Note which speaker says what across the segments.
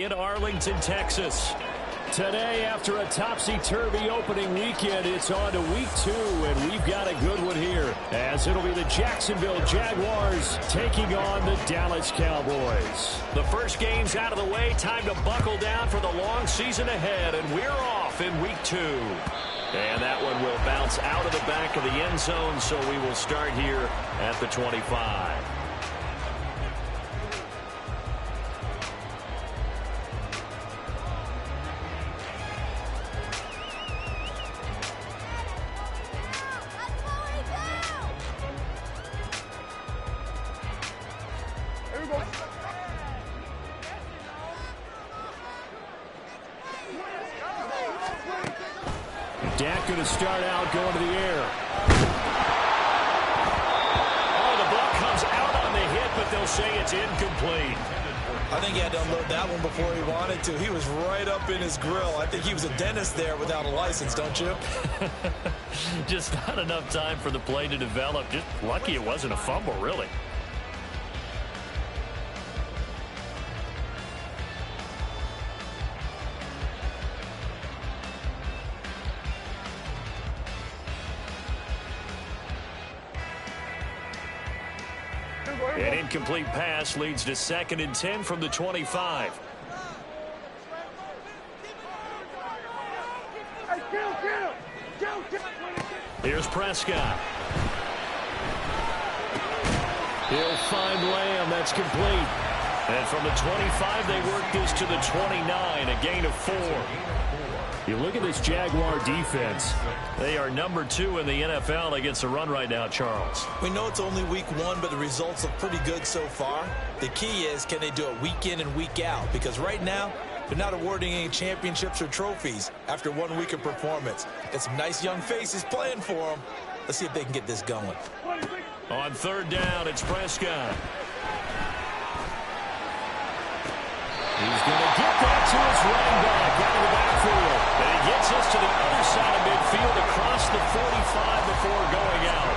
Speaker 1: In Arlington, Texas. Today, after a topsy-turvy opening weekend, it's on to week 2, and we've got a good one here, as it'll be the Jacksonville Jaguars taking on the Dallas Cowboys. The first game's out of the way. Time to buckle down for the long season ahead, and we're off in week 2. And that one will bounce out of the back of the end zone, so we will start here at the 25. Dak going to start out going to the air. Oh, the ball comes out on the hit, but they'll say it's incomplete.
Speaker 2: I think he had to unload that one before he wanted to. He was right up in his grill. I think he was a dentist there without a license, don't you?
Speaker 1: Just not enough time for the play to develop. Just lucky it wasn't a fumble, really. An incomplete pass leads to 2nd and 10 from the 25. Here's Prescott. He'll find Lamb. That's complete. And from the 25, they work this to the 29, a gain of 4. You look at this Jaguar defense. They are number 2 in the NFL against the run right now, Charles.
Speaker 2: We know it's only week 1, but the results look pretty good so far. The key is, can they do it week in and week out? Because right now, they're not awarding any championships or trophies after 1 week of performance. Got some nice young faces playing for them. Let's see if they can get this going.
Speaker 1: On 3rd down, it's Prescott. He's going to get that to his running back out of the backfield. And he gets us to the other side of midfield across the 45 before going out.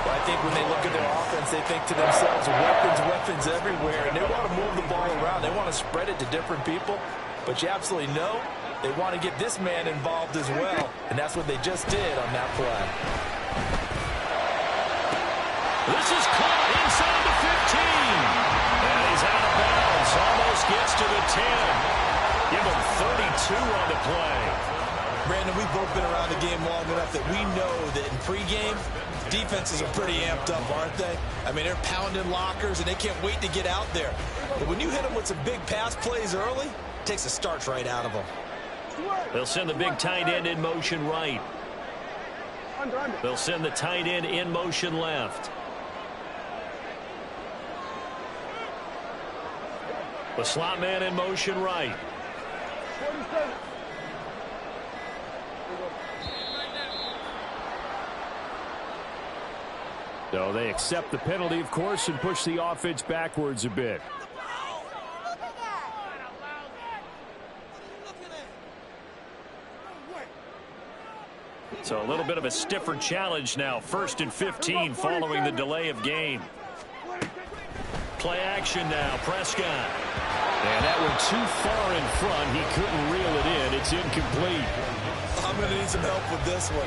Speaker 2: Well, I think when they look at their offense, they think to themselves, weapons everywhere. And they want to move the ball around. They want to spread it to different people. But you absolutely know they want to get this man involved as well. And that's what they just did on that play.
Speaker 1: This is caught inside the 15. And he's out of bounds. Almost gets to the 10. Give him 32 on the play.
Speaker 2: Brandon, we've both been around the game long enough that we know that in pregame, defenses are pretty amped up, aren't they? I mean, they're pounding lockers, and they can't wait to get out there. But when you hit them with some big pass plays early, it takes the starch right out of them.
Speaker 1: They'll send the big tight end in motion right. They'll send the tight end in motion left. The slot man in motion right. So they accept the penalty, of course, and push the offense backwards a bit. So a little bit of a stiffer challenge now. 1st and 15 following the delay of game. Play action now. Prescott. And that one too far in front. He couldn't reel it in. It's incomplete.
Speaker 2: I'm going to need some help with this one.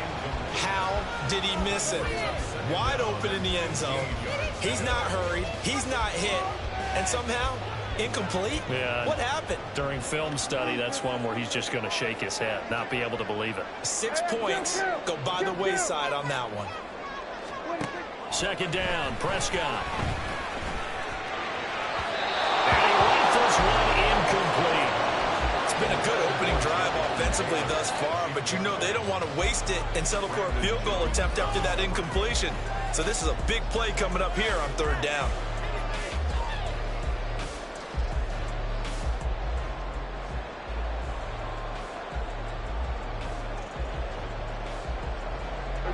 Speaker 2: How did he miss it? Wide open in the end zone. He's not hurried. He's not hit. And somehow, incomplete?
Speaker 1: Yeah.
Speaker 2: What happened?
Speaker 1: During film study, that's one where he's just going to shake his head, not be able to believe it.
Speaker 2: 6 points go by the wayside on that one.
Speaker 1: 2nd down, Prescott. And he rifles one incomplete.
Speaker 2: It's been a good opening drive offensively thus far, but you know they don't want to waste it and settle for a field goal attempt after that incompletion. So this is a big play coming up here on 3rd down.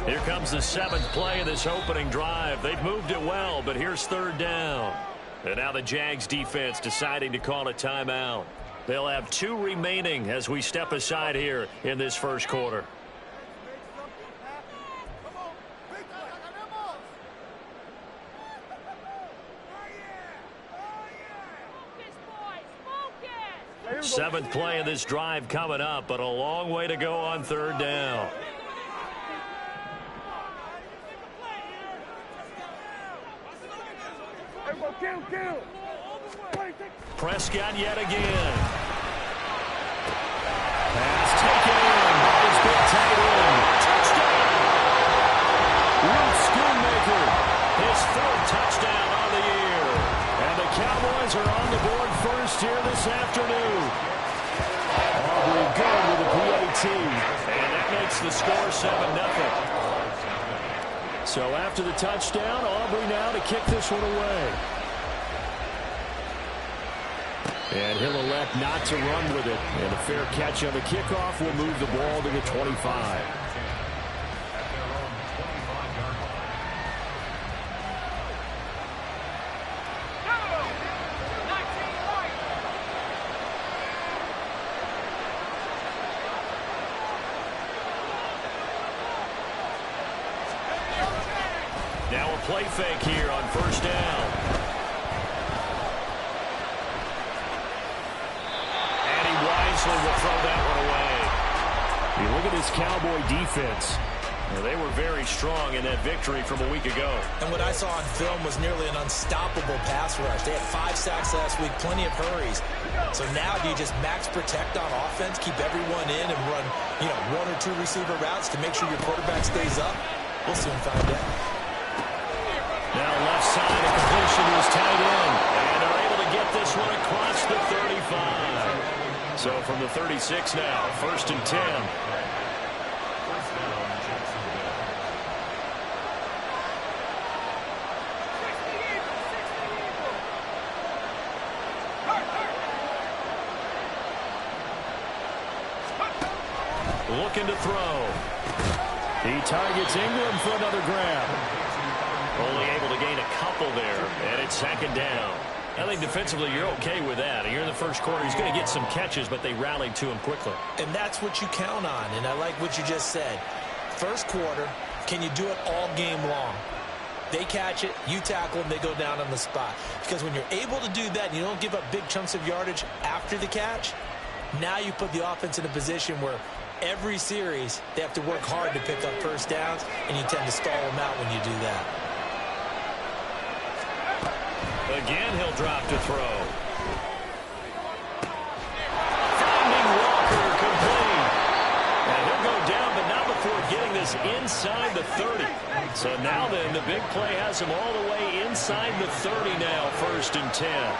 Speaker 1: Here comes the 7th play of this opening drive. They've moved it well, but here's 3rd down. And now the Jags defense deciding to call a timeout. They'll have 2 remaining as we step aside here in this first quarter. Seventh play of this drive coming up, but a long way to go on third down. Prescott yet again. Pass taken in by his big tight end. Touchdown! Ruth Schoonmaker, his fourth touchdown on the year. And the Cowboys are on the board first here this afternoon. Aubrey good with a PAT. And that makes the score 7-0. So after the touchdown, Aubrey now to kick this one away. And he'll elect not to run with it. And a fair catch on the kickoff will move the ball to the 25. Now a play fake here on first down. Will throw that one away. You look at this Cowboy defense. Well, they were very strong in that victory from a week ago.
Speaker 2: And what I saw on film was nearly an unstoppable pass rush. They had 5 sacks last week, plenty of hurries. So now do you just max protect on offense, keep everyone in, and run 1 or 2 receiver routes to make sure your quarterback stays up? We'll soon find out.
Speaker 1: Now left side, a completion to his tight end. And they're able to get this one across the 35. So from the 36 now, 1st and 10. Looking to throw. He targets Ingram for another grab. Only able to gain a couple there, and it's 2nd down. I think defensively you're okay with that. You're in the first quarter. He's going to get some catches, but they rallied to him quickly.
Speaker 2: And that's what you count on, and I like what you just said. First quarter, can you do it all game long? They catch it, you tackle them, they go down on the spot. Because when you're able to do that and you don't give up big chunks of yardage after the catch, now you put the offense in a position where every series they have to work hard to pick up first downs, and you tend to stall them out when you do that.
Speaker 1: Again, he'll drop to throw. Finding Walker complete. And he'll go down, but not before getting this inside the 30. So now then, the big play has him all the way inside the 30 now, 1st and 10.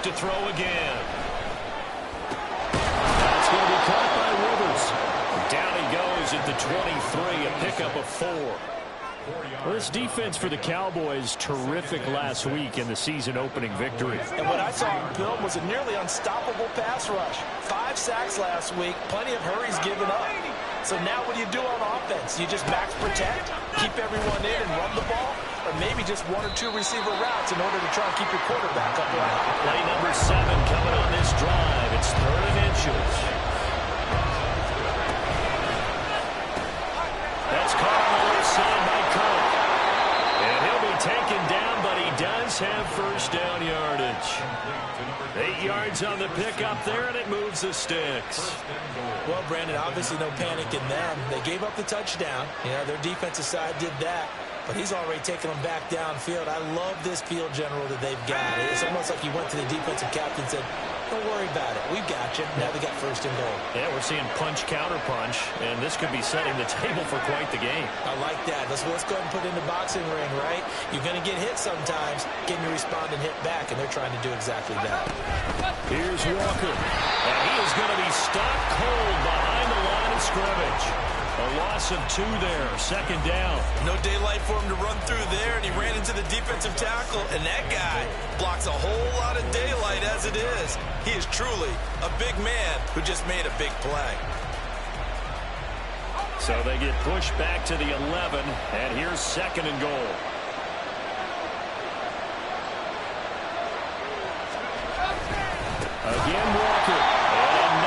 Speaker 1: To throw again. That's going to be caught by Rivers. Down he goes at the 23, a pickup of 4. Well, this defense for the Cowboys, terrific last week in the season-opening victory.
Speaker 2: And what I saw on film was a nearly unstoppable pass rush. 5 sacks last week, plenty of hurries given up. So now what do you do on offense? You just max protect, keep everyone in and run the ball? Or maybe just 1 or 2 receiver routes in order to try and keep your quarterback upright.
Speaker 1: Play number 7 coming on this drive. It's 3rd and inches. That's caught on the left side by Cook. And he'll be taken down, but he does have first down yardage. 8 yards on the pickup there, and it moves the sticks.
Speaker 2: Well, Brandon, obviously no panic in them. They gave up the touchdown. Their defensive side did that. But he's already taken them back downfield. I love this field general that they've got. It's almost like he went to the defensive captain and said, don't worry about it. We've got you. Now they got 1st and goal.
Speaker 1: Yeah, we're seeing punch, counter punch, and this could be setting the table for quite the game.
Speaker 2: I like that. Let's go ahead and put it in the boxing ring, right? You're going to get hit sometimes. Can you respond and hit back? And they're trying to do exactly that.
Speaker 1: Here's Walker. And he is going to be stuck cold behind the line of scrimmage. A loss of 2 there, 2nd down.
Speaker 2: No daylight for him to run through there, and he ran into the defensive tackle, and that guy blocks a whole lot of daylight as it is. He is truly a big man who just made a big play.
Speaker 1: So they get pushed back to the 11, and here's 2nd and goal. Again, Walker. And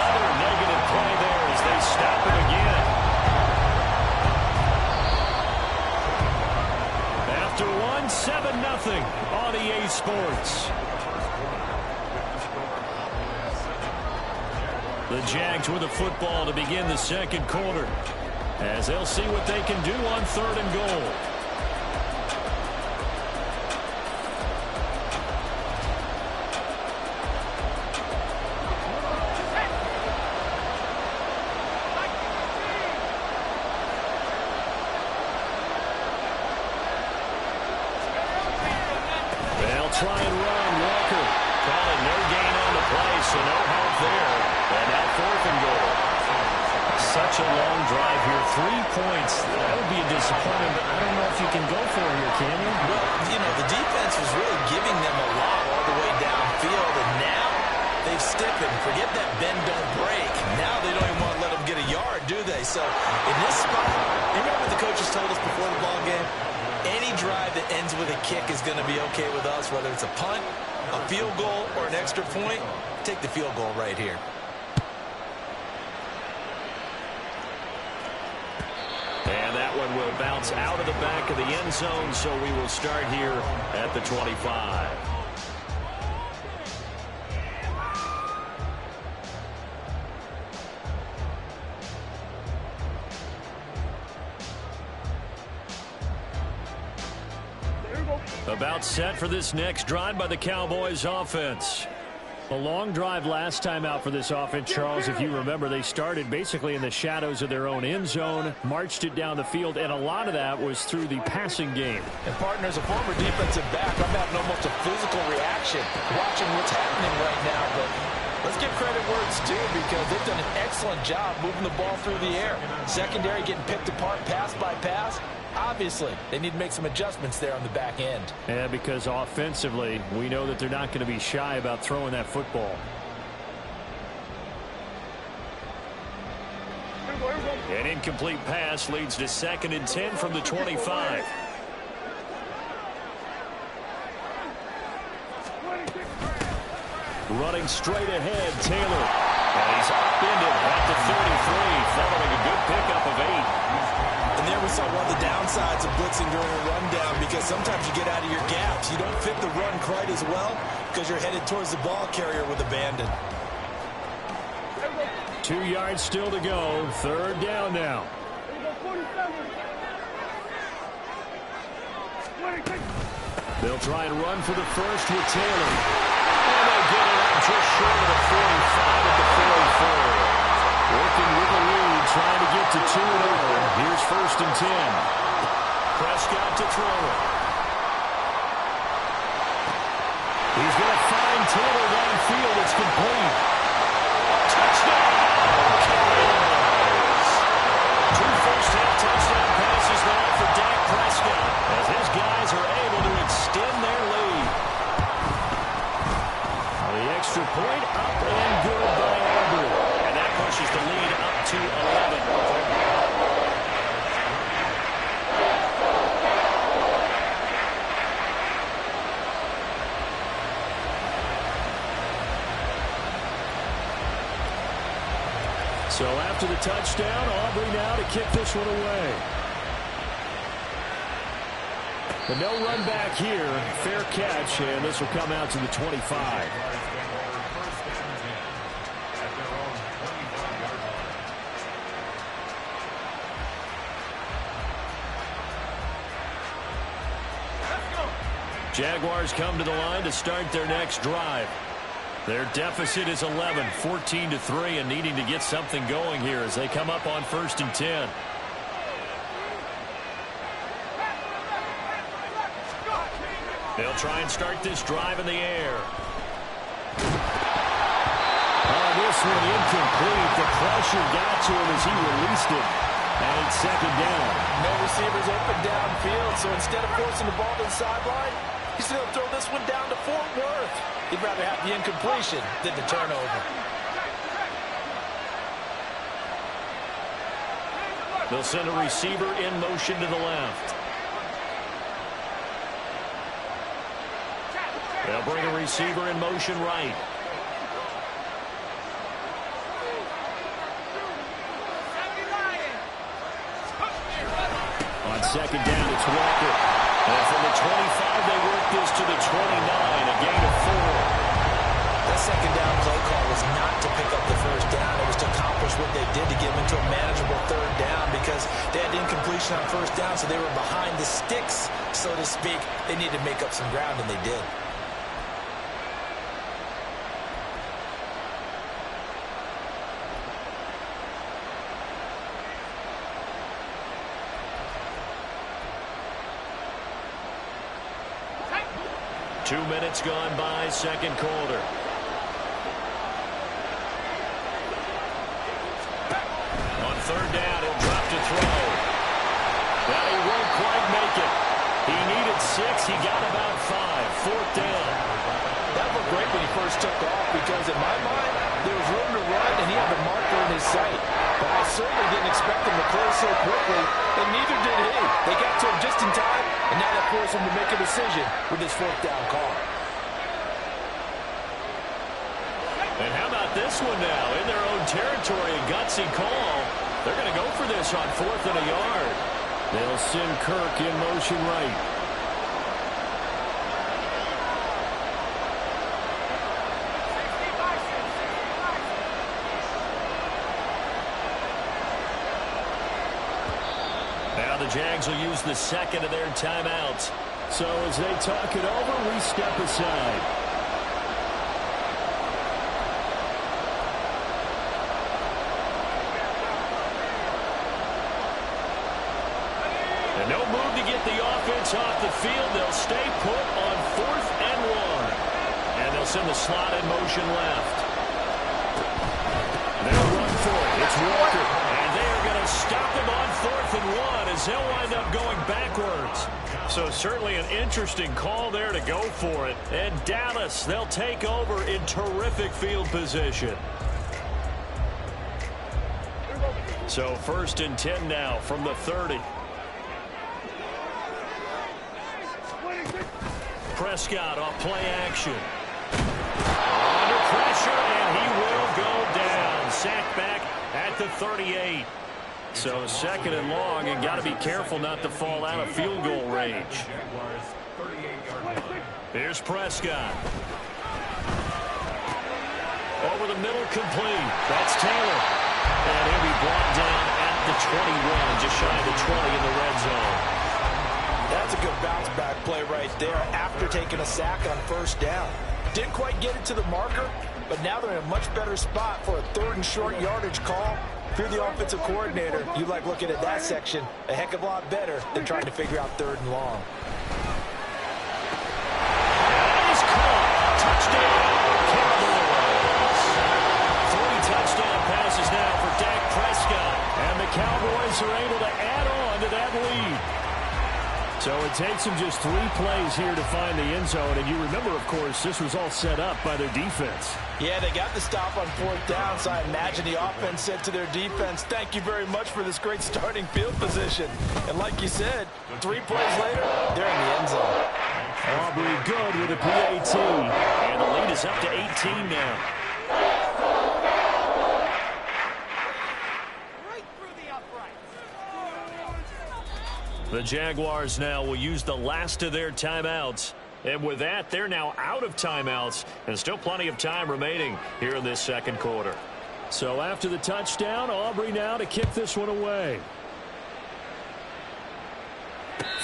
Speaker 1: Sports. The Jags with the football to begin the second quarter, as they'll see what they can do on 3rd and goal. They'll try and run. Walker calling no gain on the play, so no help there. And now 4th and goal. Such a long drive here. 3 points. That would be a disappointment, but I don't know if you can go for it here, can you?
Speaker 2: Well, you know, the defense was really giving them a lot all the way downfield, and now they've stiffened. Forget that bend, don't break. Now they don't even want to let them get a yard, do they? So in this spot, remember what the coaches told us before the ball game? Any drive that ends with a kick is going to be okay with us, whether it's a punt, a field goal, or an extra point. Take the field goal right here.
Speaker 1: And that one will bounce out of the back of the end zone, so we will start here at the 25. About set for this next drive by the Cowboys offense. A long drive last time out for this offense, Charles. If you remember, they started basically in the shadows of their own end zone, marched it down the field, and a lot of that was through the passing game.
Speaker 2: And, partner, as a former defensive back, I'm having almost a physical reaction watching what's happening right now. But let's give credit where it's due, because they've done an excellent job moving the ball through the air. Secondary getting picked apart pass by pass. Obviously, they need to make some adjustments there on the back end.
Speaker 1: Yeah, because offensively, we know that they're not going to be shy about throwing that football. An incomplete pass leads to 2nd and 10 from the 25. Running straight ahead, Taylor. And he's upended at the 33, following a good pickup of 8.
Speaker 2: And there we saw one of the downsides of blitzing during a rundown, because sometimes you get out of your gaps. You don't fit the run quite as well because you're headed towards the ball carrier with abandon.
Speaker 1: 2 yards still to go. 3rd down now. They'll try and run for the first with Taylor. And they get it out just short of the 45 at the 44. Working with the lead, trying to get to 2-0. Here's 1st and 10. Prescott to throw it. He's going to find Taylor downfield. It's complete. Touchdown, Cowboys. 2 first-half touchdown passes now for Dak Prescott, as his guys are able to extend their lead. The extra point up and good by Aubrey. And that pushes the lead up to 11. So after the touchdown, Aubrey now to kick this one away. But no run back here. Fair catch, and this will come out to the 25. Jaguars come to the line to start their next drive. Their deficit is 11, 14-3, and needing to get something going here as they come up on 1st and 10. They'll try and start this drive in the air. This one incomplete. The pressure got to him as he released it. And it's 2nd down.
Speaker 2: No receivers open downfield, so instead of forcing the ball to the sideline, he's going to throw this one down to Fort Worth. He'd rather have the incompletion than the turnover.
Speaker 1: They'll send a receiver in motion to the left. They'll bring a receiver in motion right. On 2nd down, it's Walker. And from the 25, they work this to the 29, a gain of 4.
Speaker 2: That second down play call was not to pick up the first down. It was to accomplish what they did to get them into a manageable third down because they had incompletion on first down, so they were behind the sticks, so to speak. They needed to make up some ground, and they did.
Speaker 1: Two minutes gone by, second quarter. On third down, he'll drop to throw. But he won't quite make it. He needed 6. He got about 5. Fourth down.
Speaker 2: That looked great when he first took off because, in my mind, there was room to run, and he had the marker in his sight. But I certainly didn't expect him to close so quickly, and neither did he. They got to him just in time, and now that forced him to make a decision with his fourth down call.
Speaker 1: And how about this one now? In their own territory, a gutsy call. They're going to go for this on 4th and a yard. They'll send Kirk in motion right. Now the Jags will use the second of their timeouts. So as they talk it over, we step aside. And no move to get the offense off the field. They'll stay put on 4th and 1. And they'll send the slot in motion left. They'll run for it. It's Walker. And they are going to stop him on 4th and 1 as they'll wind up going backwards. So certainly an interesting call there to go for it. And Dallas, they'll take over in terrific field position. So 1st and 10 now from the 30. Prescott off play action. Under pressure, and he will go down. Sacked back at the 38. So 2nd and long, and got to be careful not to fall out of field goal range. Here's Prescott. Over the middle, complete. That's Taylor. And he'll be brought down at the 21, just shy of the 20 in the red zone.
Speaker 2: That's a good bounce-back play right there after taking a sack on first down. Didn't quite get it to the marker, but now they're in a much better spot for a 3rd and short yardage call. If you're the offensive coordinator, you like looking at that section a heck of a lot better than trying to figure out 3rd and long.
Speaker 1: He's caught. Touchdown, Cowboys. 3 touchdown passes now for Dak Prescott. And the Cowboys are able to add on to that lead. So it takes them just 3 plays here to find the end zone. And you remember, of course, this was all set up by their defense.
Speaker 2: Yeah, they got the stop on 4th down, so I imagine the offense said to their defense, thank you very much for this great starting field position. And like you said, 3 plays later, they're in the end zone.
Speaker 1: Aubrey good with a PAT. And the lead is up to 18 now. The Jaguars now will use the last of their timeouts. And with that, they're now out of timeouts. And still plenty of time remaining here in this second quarter. So after the touchdown, Aubrey now to kick this one away.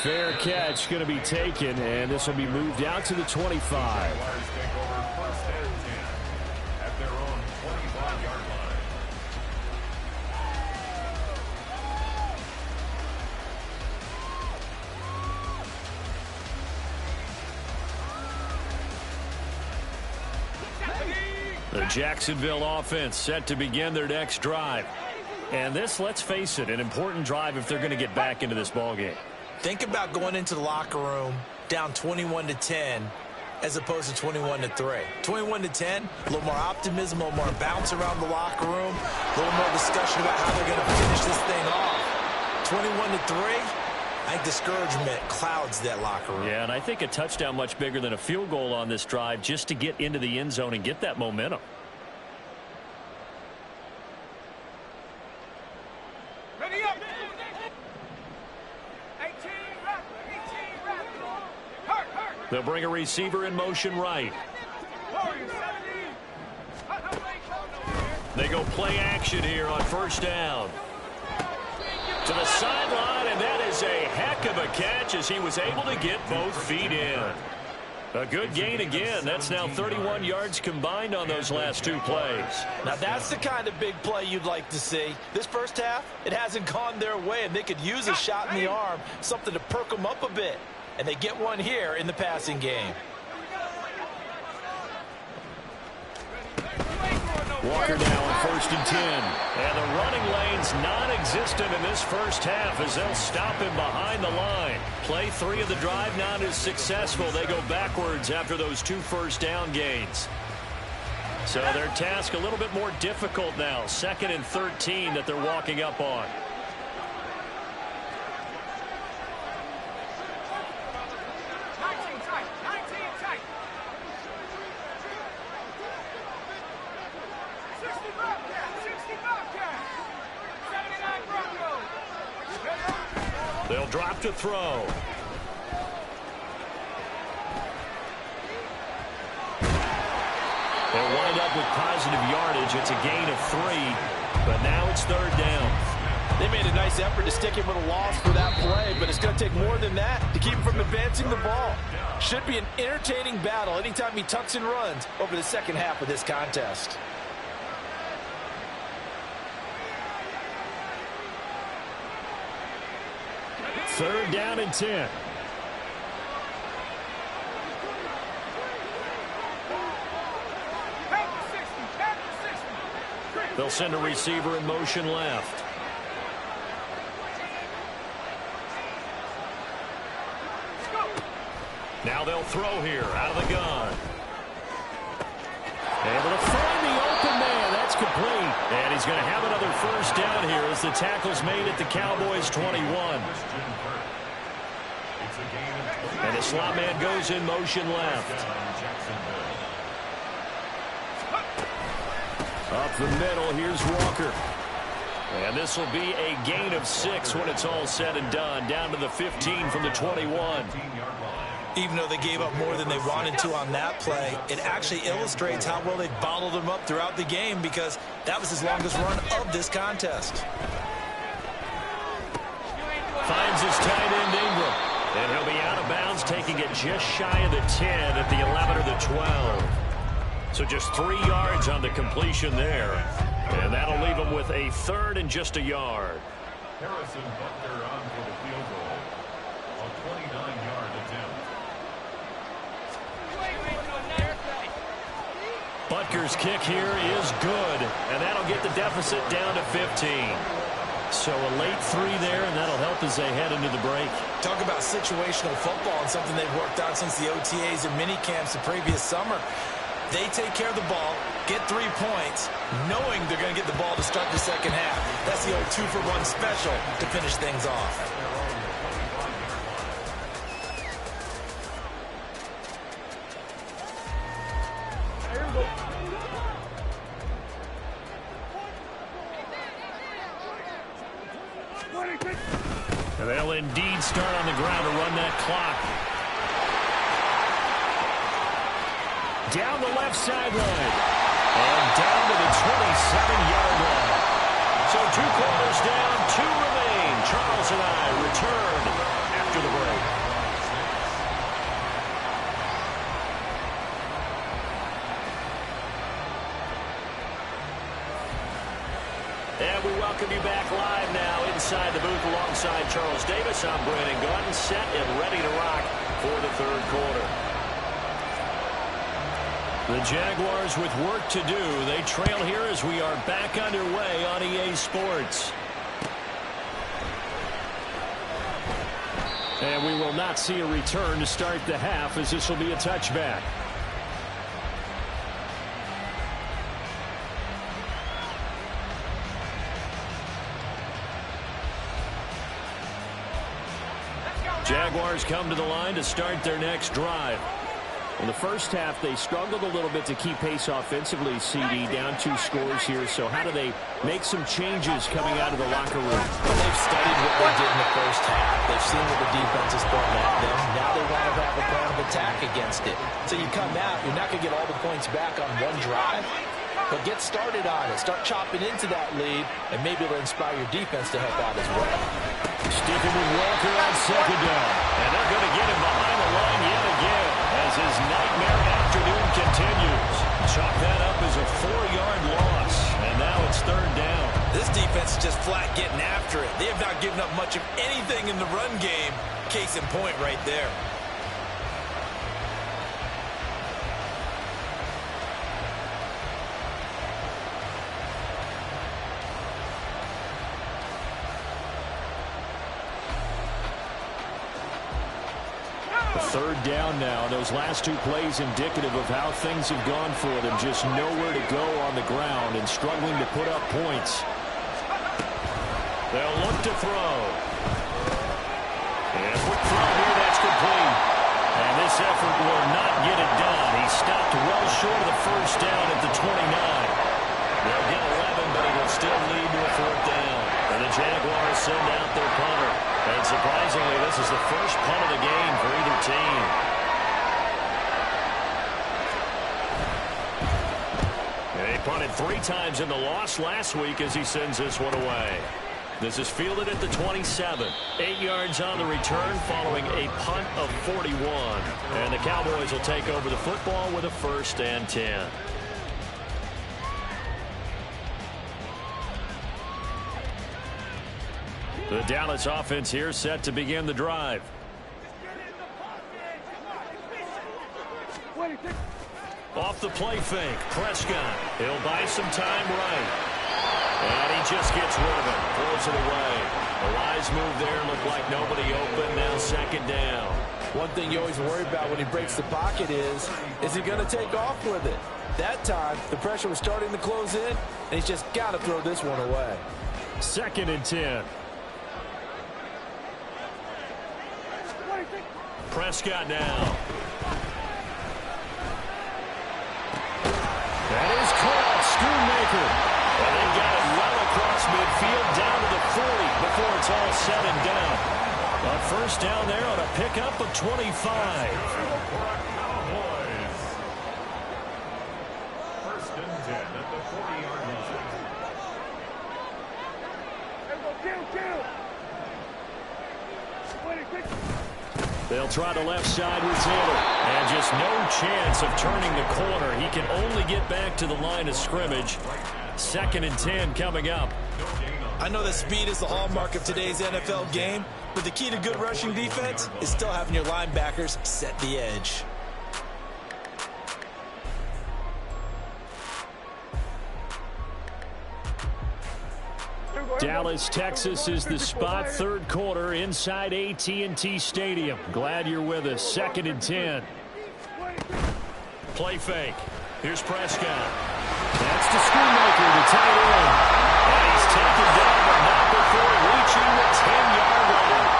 Speaker 1: Fair catch going to be taken, and this will be moved out to the 25. The Jacksonville offense set to begin their next drive. And this, let's face it, an important drive if they're going to get back into this ballgame.
Speaker 2: Think about going into the locker room down 21-10 as opposed to 21-3. 21-10, a little more optimism, a little more bounce around the locker room, a little more discussion about how they're going to finish this thing off. 21-3, I think discouragement clouds that locker room.
Speaker 1: Yeah, and I think a touchdown much bigger than a field goal on this drive just to get into the end zone and get that momentum.
Speaker 3: Ready up. 18 rep.
Speaker 1: They'll bring a receiver in motion right. They go play action here on first down. To the sideline, and that is a heck of a catch as he was able to get both feet in. A good gain again. That's now 31 yards combined on those last two plays.
Speaker 2: Now that's the kind of big play you'd like to see. This first half, it hasn't gone their way, and they could use a shot in the arm, something to perk them up a bit. And they get one here in the passing game.
Speaker 1: Walker now on 1st and 10. And the running lane's non-existent in this first half as they'll stop him behind the line. Play 3 of the drive not as successful. They go backwards after those 2 first down gains. So their task a little bit more difficult now. 2nd and 13 that they're walking up on. They'll drop to throw. They'll wind up with positive yardage. It's a gain of 3, but now it's 3rd down.
Speaker 2: They made a nice effort to stick him with a loss for that play, but it's going to take more than that to keep him from advancing the ball. Should be an entertaining battle anytime he tucks and runs over the second half of this contest.
Speaker 1: Third down and 10. They'll send a receiver in motion left. Now they'll throw here out of the gun. Able to find the open man. That's complete. And he's going to have another first down here as the tackle's made at the Cowboys' 21. And the slot man goes in motion left. Up the middle, here's Walker. And this will be a gain of 6 when it's all said and done. Down to the 15 from the 21.
Speaker 2: Even though they gave up more than they wanted to on that play, it actually illustrates how well they bottled them up throughout the game because that was his longest run of this contest.
Speaker 1: Finds his tight end Ingram. And he'll be out of bounds, taking it just shy of the 10 at the 11 or the 12. So just 3 yards on the completion there. And that'll leave him with a 3rd and just a yard.
Speaker 3: Harrison Butker on for the field goal. A 29-yard attempt.
Speaker 1: Butker's kick here is good. And that'll get the deficit down to 15. So a late 3 there, and that'll help as they head into the break.
Speaker 2: Talk about situational football and something they've worked out since the OTAs and mini camps the previous summer. They take care of the ball, get 3 points, knowing they're going to get the ball to start the second half. That's the old 2-for-1 special to finish things off.
Speaker 1: And they'll indeed start on the ground to run that clock. Down the left sideline. And down to the 27-yard line. So 2 quarters down, 2 remain. Charles and I return after the break. And we welcome you back live now inside the booth alongside Charles Davis. I'm Brandon Gaudin, set and ready to rock for the 3rd quarter. The Jaguars with work to do. They trail here as we are back underway on EA Sports. And we will not see a return to start the half as this will be a touchback. Jaguars come to the line to start their next drive. In the first half, they struggled a little bit to keep pace offensively, CD, down 2 scores here. So how do they make some changes coming out of the locker room?
Speaker 2: Well, they've studied what they did in the first half. They've seen what the defense is throwing at them. Now they want to have a plan of attack against it. So you come out, you're not going to get all the points back on one drive, but get started on it. Start chopping into that lead, and maybe it'll inspire your defense to help out as well.
Speaker 1: Sticking with Walker on second down. And they're going to get him behind the line yet again as his nightmare afternoon continues. Chalk that up as a 4-yard loss. And now it's 3rd down.
Speaker 2: This defense is just flat getting after it. They have not given up much of anything in the run game. Case in point right there.
Speaker 1: Third down now. Those last 2 plays indicative of how things have gone for them. Just nowhere to go on the ground and struggling to put up points. They'll look to throw. And a quick throw here, that's complete. And this effort will not get it done. He stopped well short of the first down at the 29. They'll get 11, but it will still lead to a 4th down. And the Jaguars send out their punter. And surprisingly, this is the first punt of the game for either team. They punted 3 times in the loss last week as he sends this one away. This is fielded at the 27. 8 yards on the return following a punt of 41. And the Cowboys will take over the football with a 1st and 10. The Dallas offense here set to begin the drive. Off the play fake, Prescott. He'll buy some time right. And he just gets rid of it. Throws it away. A wise move there. Looked like nobody open. Now 2nd down.
Speaker 2: One thing you always worry about when he breaks the pocket is he going to take off with it? That time, the pressure was starting to close in, and he's just got to throw this one away.
Speaker 1: 2nd and 10. Prescott now. That is caught. Schoonmaker. And they got it well across midfield down to the 40 before it's all said and done. A 1st down there on a pickup of 25.
Speaker 3: Cowboys. 1st and 10 at the 40-yard line.
Speaker 1: They'll try the left side with Taylor. And just no chance of turning the corner. He can only get back to the line of scrimmage. 2nd and 10 coming up.
Speaker 2: I know that speed is the hallmark of today's NFL game, but the key to good rushing defense is still having your linebackers set the edge.
Speaker 1: Dallas, Texas is the spot. 3rd quarter inside AT&T Stadium. Glad you're with us. 2nd and 10. Play fake. Here's Prescott. That's to Schoonmaker, the tight end. And he's taken down, but not before reaching the 10-yard line.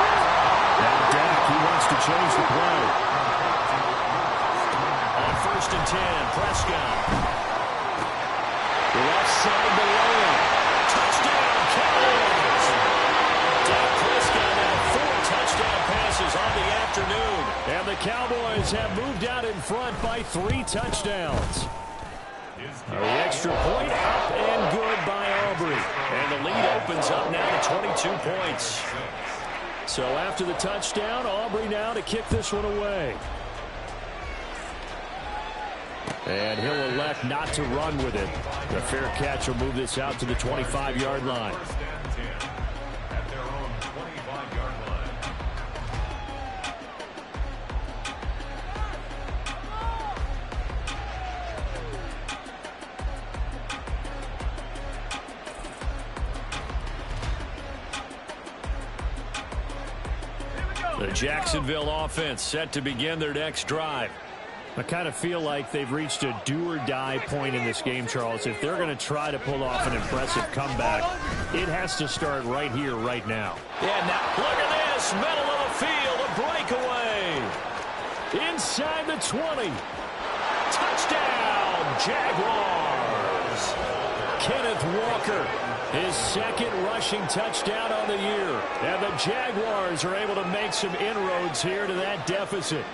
Speaker 1: Now Dak, he wants to change the play. On 1st and 10, Prescott. The left side below him. Touchdown, Cowboys. Dak Prescott now 4 touchdown passes on the afternoon. And the Cowboys have moved out in front by 3 touchdowns. The extra point up and good by Aubrey. And the lead opens up now to 22 points. So after the touchdown, Aubrey now to kick this one away. And he'll elect not to run with it. The fair catch will move this out to the 25-yard line.
Speaker 3: At their own 25-yard line.
Speaker 1: The Jacksonville offense set to begin their next drive. I kind of feel like they've reached a do-or-die point in this game, Charles. If they're going to try to pull off an impressive comeback, it has to start right here, right now.
Speaker 2: Yeah, now
Speaker 1: Look at this, middle of the field, a breakaway. Inside the 20. Touchdown, Jaguars. Kenneth Walker, his second rushing touchdown on the year. And the Jaguars are able to make some inroads here to that deficit.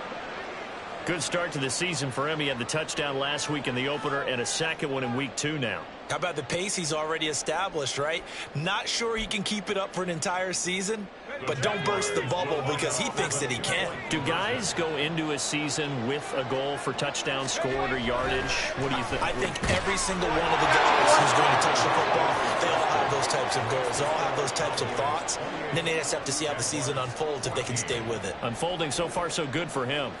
Speaker 4: Good start to the season for him. He had the touchdown last week in the opener and a second one in week 2 now.
Speaker 2: How about the pace he's already established, right? Not sure he can keep it up for an entire season, but don't burst the bubble because he thinks that he can.
Speaker 4: Do guys go into a season with a goal for touchdown scored or yardage? What do you think?
Speaker 2: I think every single one of the guys who's going to touch the football, they all have those types of goals. They all have those types of thoughts. And then they just have to see how the season unfolds if they can stay with it.
Speaker 4: Unfolding so far so good for him.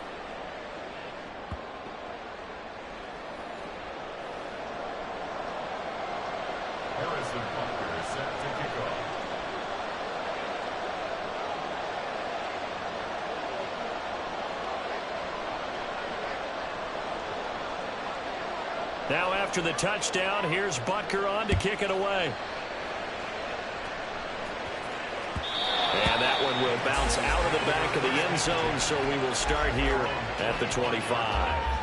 Speaker 3: Harrison Butker is set to kick off.
Speaker 1: Now after the touchdown, here's Butker on to kick it away. And that one will bounce out of the back of the end zone, so we will start here at the 25.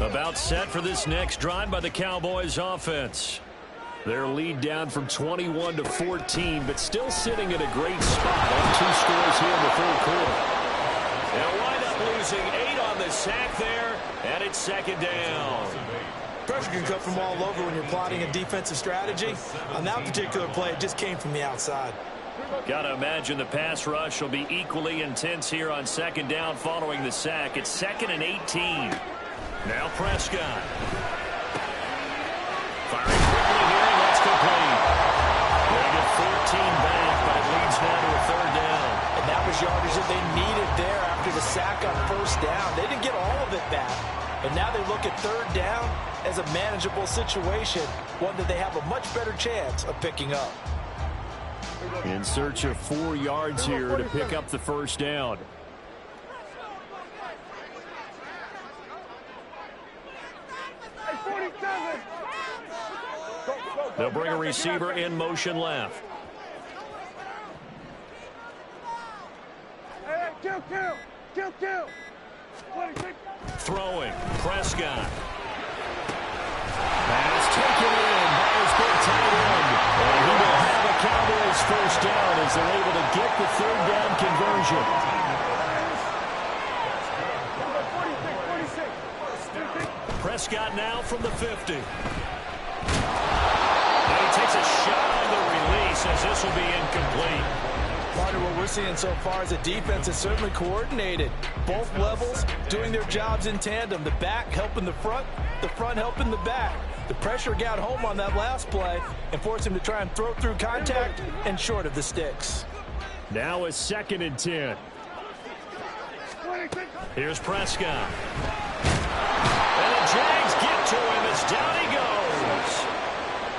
Speaker 1: About set for this next drive by the Cowboys offense. Their lead down from 21 to 14, but still sitting at a great spot on 2 scores here in the third quarter. They'll wind up losing 8 on the sack there, and it's second down.
Speaker 2: Pressure can come from all over when you're plotting a defensive strategy. On that particular play, it just came from the outside.
Speaker 1: Got to imagine the pass rush will be equally intense here on second down following the sack. It's 2nd and 18. Now Prescott. Firing quickly here, and that's complete. They get 14 back, but it leads now to a third down.
Speaker 2: And that was yardage that they needed there after the sack on first down. They didn't get all of it back. But now they look at third down as a manageable situation, one that they have a much better chance of picking up.
Speaker 1: In search of 4 yards here to pick up the first down. They'll bring a receiver in motion left. Throwing. Prescott. Pass taken in by his big tight end. And he will have a Cowboys first down as they're able to get the third down conversion. Prescott now from the 50. And he takes a shot on the release as this will be incomplete.
Speaker 2: Part of what we're seeing so far is the defense is certainly coordinated. Both levels doing their jobs in tandem. The back helping the front helping the back. The pressure got home on that last play and forced him to try and throw through contact and short of the sticks.
Speaker 1: Now a 2nd and 10. Here's Prescott. And the Jags get to him as down he goes.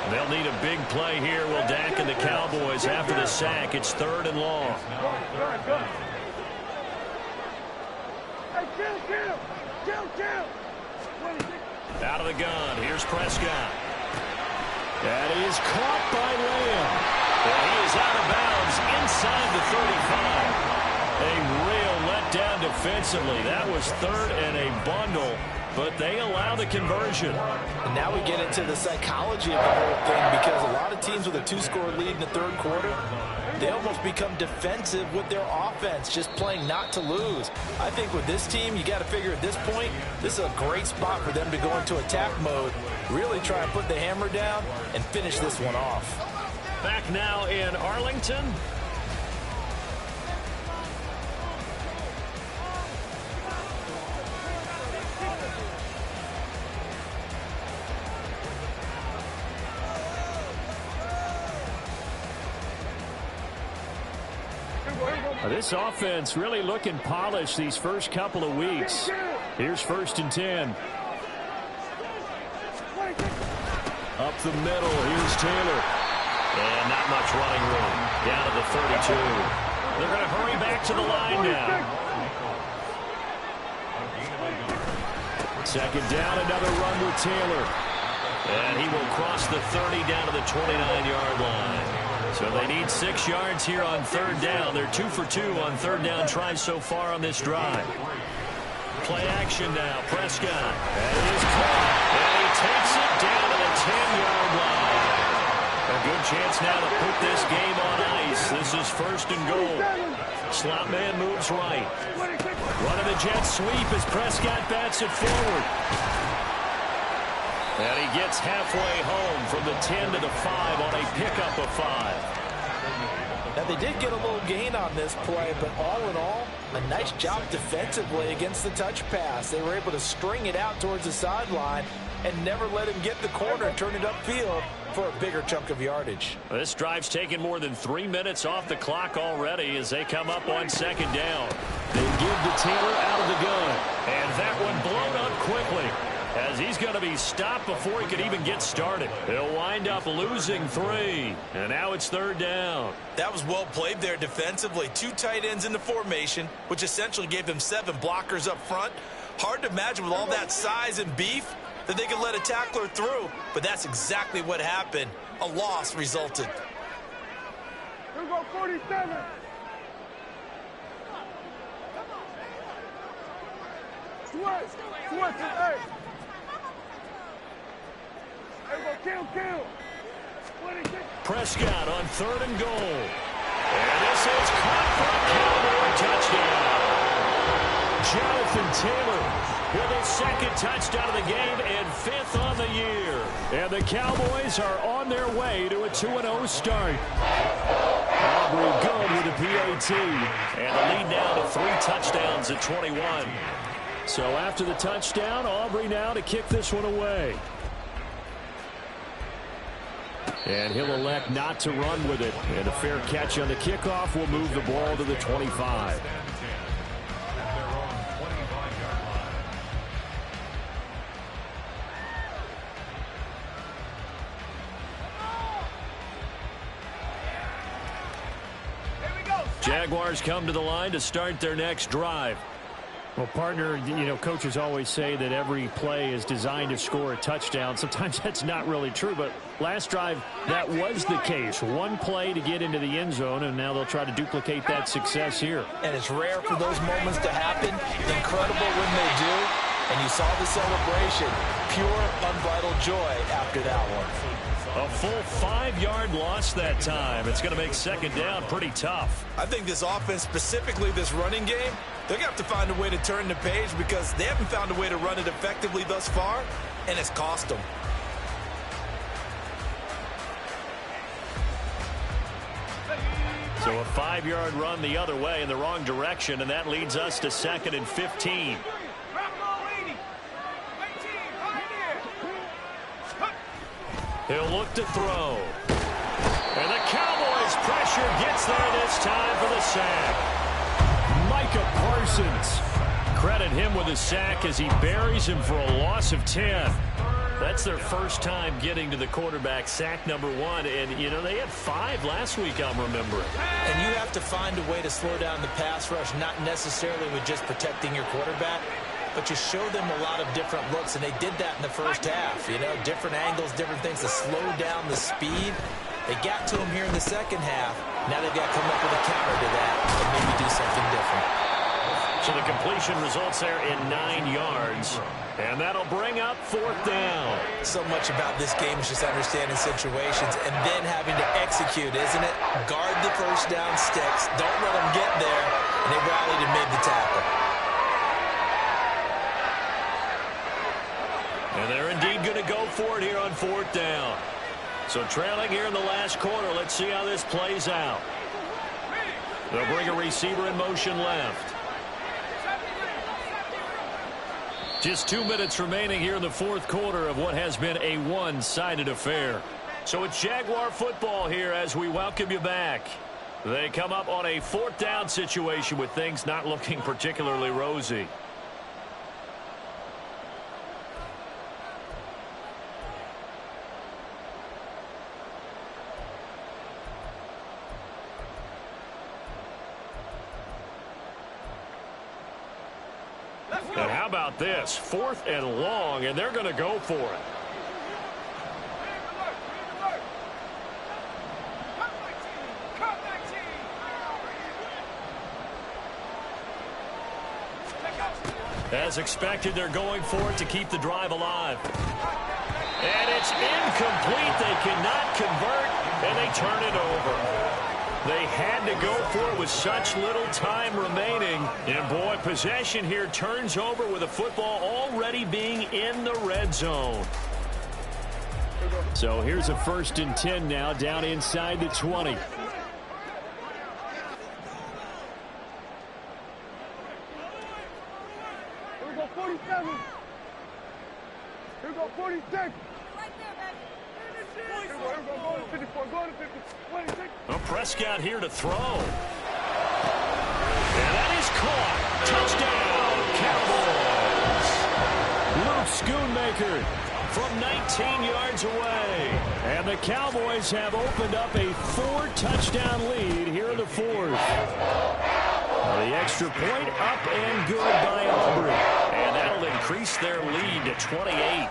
Speaker 1: They'll need a big play here. Will Dak and the Cowboys after the sack. It's 3rd and long. Out of the gun. Here's Prescott. That is caught by Lamb. And he is out of bounds inside the 35. A real letdown defensively. That was 3rd and a bundle, but they allow the conversion.
Speaker 2: And now we get into the psychology of the whole thing, because a lot of teams with a 2-score lead in the third quarter, they almost become defensive with their offense, just playing not to lose. I think with this team, you got to figure at this point, this is a great spot for them to go into attack mode, really try and put the hammer down and finish this one off.
Speaker 1: Back now in Arlington. This offense really looking polished these first couple of weeks. Here's 1st and 10. Up the middle, here's Taylor. And not much running room. Down to the 32. They're going to hurry back to the line now. Second down, another run with Taylor.
Speaker 4: And he will cross the 30 down to the 29-yard line. So they need 6 yards here on third down. They're 2 for 2 on third down tries so far on this drive. Play action now. Prescott.
Speaker 1: And it is caught.
Speaker 4: And he takes it down to the 10-yard line. A good chance now to put this game on ice. This is first and goal. Slot man moves right.
Speaker 1: Running the jet sweep as Prescott bats it forward.
Speaker 4: And he gets halfway home from the 10 to the 5 on a pickup of 5.
Speaker 2: Now, they did get a little gain on this play, but all in all, a nice job defensively against the touch pass. They were able to string it out towards the sideline and never let him get the corner and turn it upfield for a bigger chunk of yardage.
Speaker 4: This drive's taken more than 3 minutes off the clock already as they come up on second down.
Speaker 1: They give to Taylor out of the gun.
Speaker 4: And that one blown up quickly, as he's going to be stopped before he could even get started. He'll wind up losing 3. And now it's third down.
Speaker 2: That was well played there defensively. 2 tight ends in the formation, which essentially gave them 7 blockers up front. Hard to imagine with all that size and beef that they could let a tackler through, but that's exactly what happened. A loss resulted.
Speaker 5: Here we go, 47. Switch, hey. Here we go, kill. 26.
Speaker 4: Prescott on third and goal. And this is caught for a Cowboy touchdown.
Speaker 1: Jonathan Taylor with his second touchdown of the game and 5th on the year. And the Cowboys are on their way to a 2-0 start. Aubrey good with the PAT.
Speaker 4: And the lead now to 3 touchdowns at 21.
Speaker 1: So after the touchdown, Aubrey now to kick this one away. And he'll elect not to run with it. And a fair catch on the kickoff will move the ball to the 25.
Speaker 4: Jaguars come to the line to start their next drive.
Speaker 1: Well, partner, coaches always say that every play is designed to score a touchdown. Sometimes that's not really true, but last drive, that was the case. One play to get into the end zone, and now they'll try to duplicate that success here.
Speaker 2: And it's rare for those moments to happen. Incredible when they do. And you saw the celebration. Pure, unbridled joy after that one.
Speaker 4: A full 5-yard loss that time. It's going to make second down pretty tough.
Speaker 2: I think this offense, specifically this running game, they're going to have to find a way to turn the page because they haven't found a way to run it effectively thus far, and it's cost them.
Speaker 4: So a 5-yard run the other way in the wrong direction, and that leads us to 2nd and 15. He'll look to throw. And the Cowboys' pressure gets there this time for the sack.
Speaker 1: Micah Parsons.
Speaker 4: Credit him with a sack as he buries him for a loss of 10. That's their first time getting to the quarterback, sack number 1. And, they had 5 last week, I'm remembering.
Speaker 2: And you have to find a way to slow down the pass rush, not necessarily with just protecting your quarterback, but you show them a lot of different looks, and they did that in the first half. Different angles, different things to slow down the speed. They got to him here in the second half. Now they've got to come up with a counter to that and maybe do something different.
Speaker 4: So the completion results there in 9 yards. And that'll bring up 4th down.
Speaker 2: So much about this game is just understanding situations and then having to execute, isn't it? Guard the first down sticks. Don't let them get there. And they rallied and made the tackle.
Speaker 4: And they're indeed going to go for it here on 4th down. So trailing here in the last quarter. Let's see how this plays out. They'll bring a receiver in motion left. Just 2 minutes remaining here in the 4th quarter of what has been a one-sided affair. So it's Jaguar football here as we welcome you back. They come up on a 4th down situation with things not looking particularly rosy.
Speaker 5: Let's go!
Speaker 4: And how about this? 4th and long, and they're going to go for it. As expected, they're going for it to keep the drive alive. And it's incomplete. They cannot convert, and they turn it over. They had to go for it with such little time remaining. And, boy, possession here turns over with the football already being in the red zone.
Speaker 1: So here's a 1st and 10 now, down inside the 20.
Speaker 5: Here we go, 47. Here we go, 46. Right there, baby. Here we go, go to 54, go to 50, 26.
Speaker 4: Well, Prescott here to throw. And that is caught.
Speaker 1: Touchdown, Cowboys. Luke Schoonmaker from 19 yards away. And the Cowboys have opened up a 4-touchdown lead here in the 4th. The extra point up and good by Aubrey.
Speaker 4: And that'll increase their lead to 28.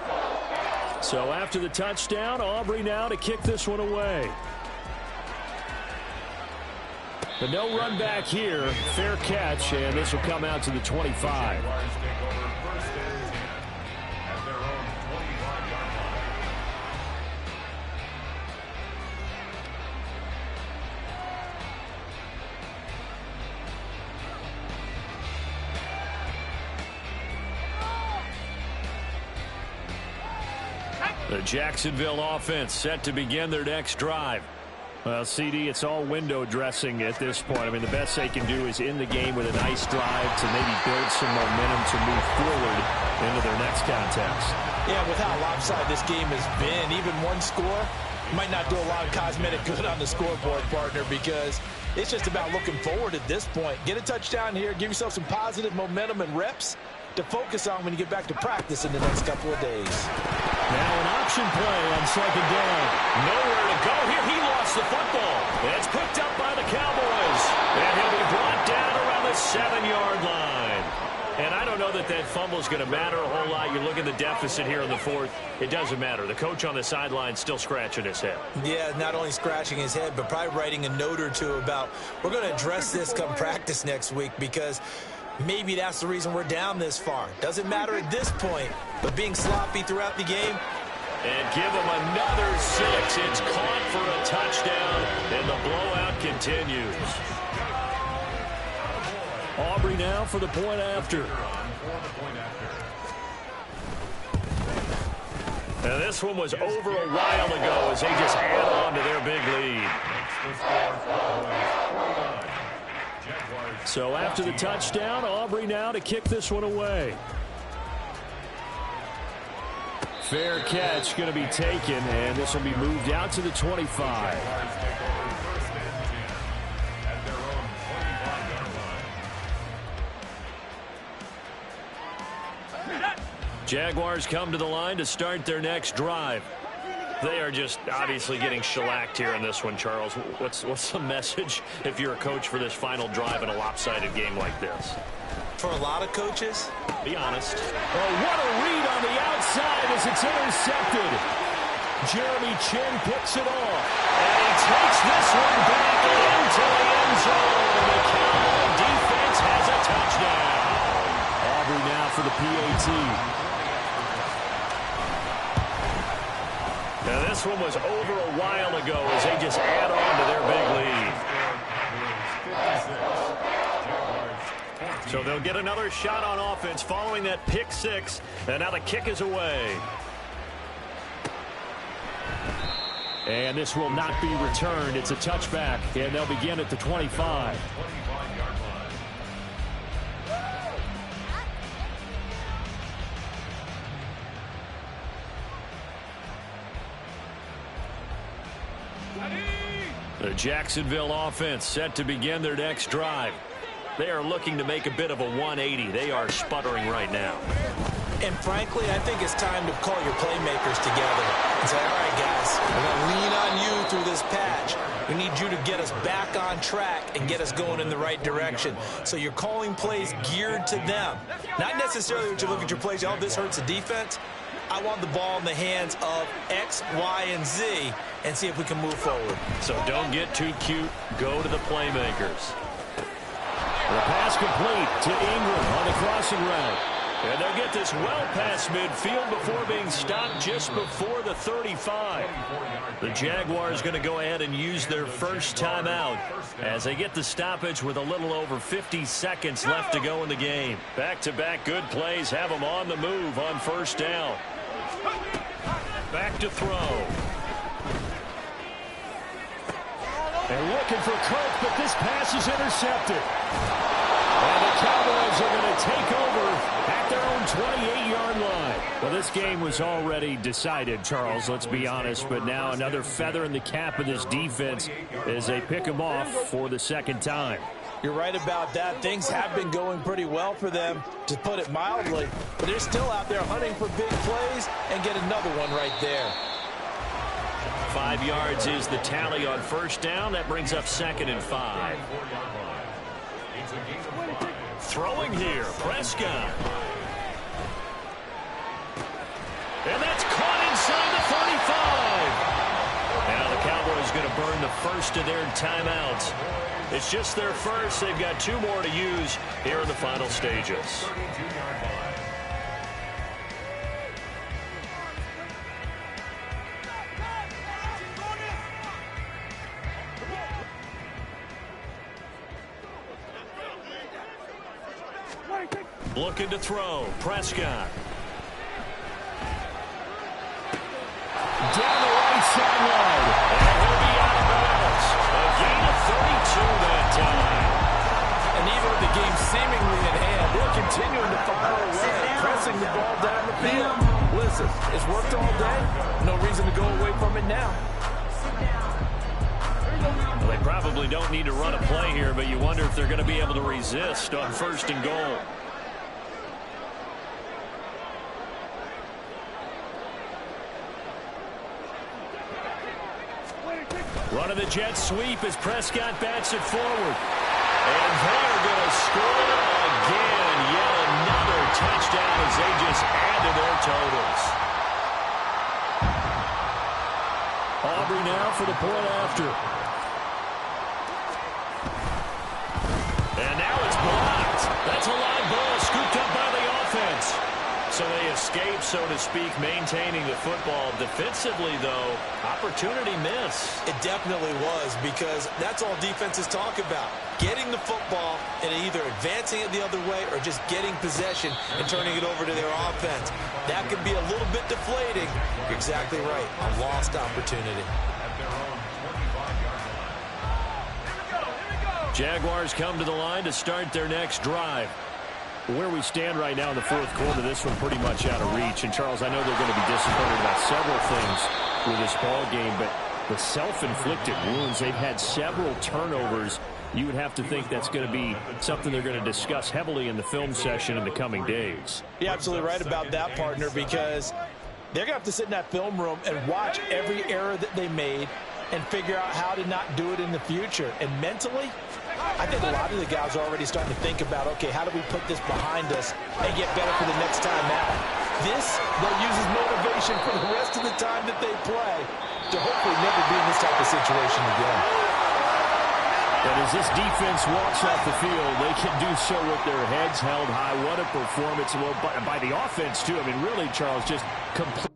Speaker 1: So after the touchdown, Aubrey now to kick this one away. The no run back here, fair catch, and this will come out to the 25.
Speaker 4: The Jacksonville offense set to begin their next drive.
Speaker 1: Well, CD, it's all window dressing at this point. I mean, the best they can do is in the game with a nice drive to maybe build some momentum to move forward into their next contest.
Speaker 2: Yeah, with how lopsided this game has been, even one score might not do a lot of cosmetic good on the scoreboard, partner, because it's just about looking forward at this point. Get a touchdown here, give yourself some positive momentum and reps to focus on when you get back to practice in the next couple of days.
Speaker 1: Now an option play on 2nd down.
Speaker 4: Nowhere to go here. He lost the football. It's picked up by the Cowboys. And he'll be brought down around the 7-yard line. And I don't know that that fumble is going to matter a whole lot. You look at the deficit here in the 4th. It doesn't matter. The coach on the sideline still scratching his head.
Speaker 2: Yeah, not only scratching his head, but probably writing a note or two about, we're going to address this come practice next week, because maybe that's the reason we're down this far. Doesn't matter at this point, but being sloppy throughout the game.
Speaker 4: And give him another 6. It's caught for a touchdown, and the blowout continues.
Speaker 1: Aubrey now for the point after.
Speaker 4: And this one was over a while ago as they just add on to their big lead.
Speaker 1: So after the touchdown, Aubrey now to kick this one away. Fair catch going to be taken, and this will be moved out to the 25.
Speaker 4: Jaguars come to the line to start their next drive. They are just obviously getting shellacked here in this one, Charles. What's the message if you're a coach for this final drive in a lopsided game like this?
Speaker 2: For a lot of coaches,
Speaker 4: be honest.
Speaker 1: Oh, what a read on the outside as it's intercepted. Jeremy Chin picks it off.
Speaker 4: And he takes this one back into the end zone. The Cowboy defense has a touchdown.
Speaker 1: Aubrey now for the PAT.
Speaker 4: Now this one was over a while ago as they just add on to their big lead. So they'll get another shot on offense following that pick 6. And now the kick is away.
Speaker 1: And this will not be returned. It's a touchback, and they'll begin at the 25.
Speaker 4: The Jacksonville offense set to begin their next drive. They are looking to make a bit of a 180. They are sputtering right now.
Speaker 2: and frankly, I think it's time to call your playmakers together and say, all right, guys, we're going to lean on you through this patch. We need you to get us back on track and get us going in the right direction. So you're calling plays geared to them. Not necessarily that you look at your plays, oh, this hurts the defense. I want the ball in the hands of X, Y, and Z and see if we can move forward.
Speaker 4: So don't get too cute. Go to the playmakers.
Speaker 1: The pass complete to Ingram on the crossing route. And they'll get this well past midfield before being stopped just before the 35. The Jaguars going to go ahead and use their first timeout as they get the stoppage with a little over 50 seconds left to go in the game. Back-to-back good plays have them on the move on first down. Back to throw. And looking for Kirk, but this pass is intercepted. And the Cowboys are going to take over at their own 28-yard line. Well, this game was already decided, Charles, let's be honest. But now another feather in the cap of this defense as they pick them off for the second time.
Speaker 2: You're right about that. Things have been going pretty well for them, to put it mildly. But they're still out there hunting for big plays and get another one right there.
Speaker 4: 5 yards is the tally on first down. That brings up 2nd and 5. Throwing here, Prescott. And that's caught inside the 35. Now the Cowboys going to burn the first of their timeouts. It's just their first. They've got 2 more to use here in the final stages. Looking to throw, Prescott.
Speaker 1: Down the right sideline.
Speaker 4: And he'll be out of bounds. A gain of 32 that time.
Speaker 2: And even with the game seemingly in hand, they're continuing to fire away, pressing the ball down the field. Listen, it's worked all day. No reason to go away from it now.
Speaker 4: Well, they probably don't need to run a play here, but you wonder if they're going to be able to resist on 1st and goal.
Speaker 1: Running the jet sweep as Prescott bats it forward.
Speaker 4: And they're going to score again. Yet another touchdown as they just add to their totals.
Speaker 1: Aubrey now for the point after.
Speaker 4: And now it's blocked. That's a live ball scooped up by the offense. So they escape, so to speak, maintaining the football. Defensively, though, opportunity miss.
Speaker 2: It definitely was, because that's all defenses talk about. Getting the football and either advancing it the other way or just getting possession and turning it over to their offense. That can be a little bit deflating. You're exactly right. A lost opportunity.
Speaker 1: Jaguars come to the line to start their next drive. Where we stand right now in the 4th quarter, this one pretty much out of reach. And, Charles, I know they're going to be disappointed about several things with this ball game, but the self-inflicted wounds, they've had several turnovers. You would have to think that's going to be something they're going to discuss heavily in the film session in the coming days.
Speaker 2: You're absolutely right about that, partner, because they're going to have to sit in that film room and watch every error that they made and figure out how to not do it in the future. And mentally, I think a lot of the guys are already starting to think about, okay, how do we put this behind us and get better for the next time out? This, they'll use as motivation for the rest of the time that they play to hopefully never be in this type of situation again.
Speaker 1: And as this defense walks off the field, they can do so with their heads held high. What a performance by the offense, too. I mean, really, Charles, just complete.